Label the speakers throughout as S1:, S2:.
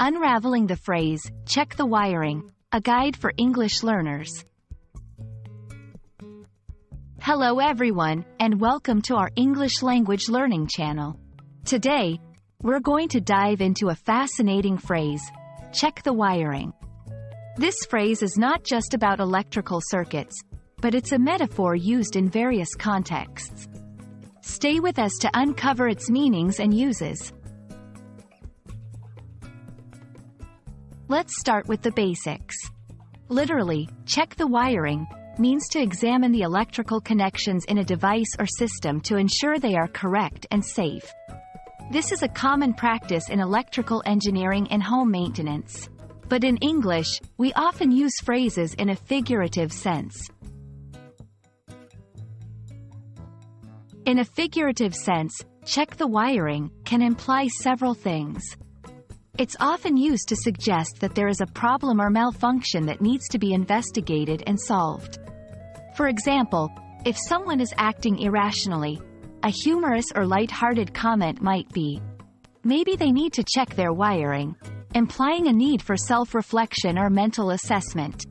S1: Unraveling the phrase, check the wiring, a guide for English learners. Hello everyone, and welcome to our English language learning channel. Today, we're going to dive into a fascinating phrase, check the wiring. This phrase is not just about electrical circuits, but it's a metaphor used in various contexts. Stay with us to uncover its meanings and uses. Let's start with the basics. Literally, check the wiring means to examine the electrical connections in a device or system to ensure they are correct and safe. This is a common practice in electrical engineering and home maintenance. But in English, we often use phrases in a figurative sense. In a figurative sense, check the wiring can imply several things. It's often used to suggest that there is a problem or malfunction that needs to be investigated and solved. For example, if someone is acting irrationally, a humorous or light-hearted comment might be, "Maybe they need to check their wiring," implying a need for self-reflection or mental assessment.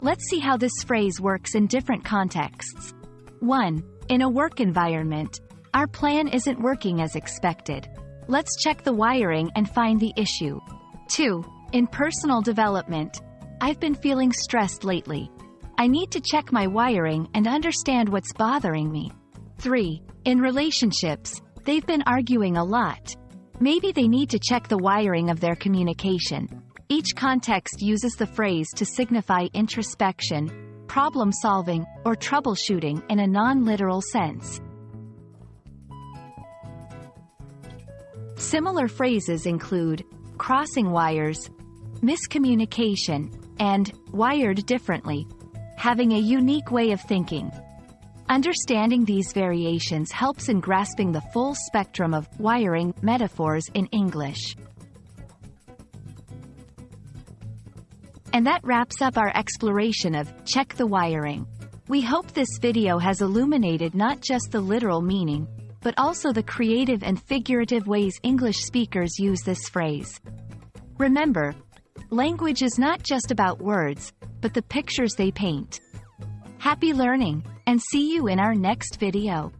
S1: Let's see how this phrase works in different contexts. 1. In a work environment, our plan isn't working as expected. Let's check the wiring and find the issue. 2. In personal development, I've been feeling stressed lately. I need to check my wiring and understand what's bothering me. 3. In relationships, they've been arguing a lot. Maybe they need to check the wiring of their communication. Each context uses the phrase to signify introspection, problem-solving, or troubleshooting in a non-literal sense. Similar phrases include crossing wires, miscommunication, and wired differently, having a unique way of thinking. Understanding these variations helps in grasping the full spectrum of wiring metaphors in English. And that wraps up our exploration of check the wiring. We hope this video has illuminated not just the literal meaning, but also the creative and figurative ways English speakers use this phrase. Remember, language is not just about words, but the pictures they paint. Happy learning, and see you in our next video.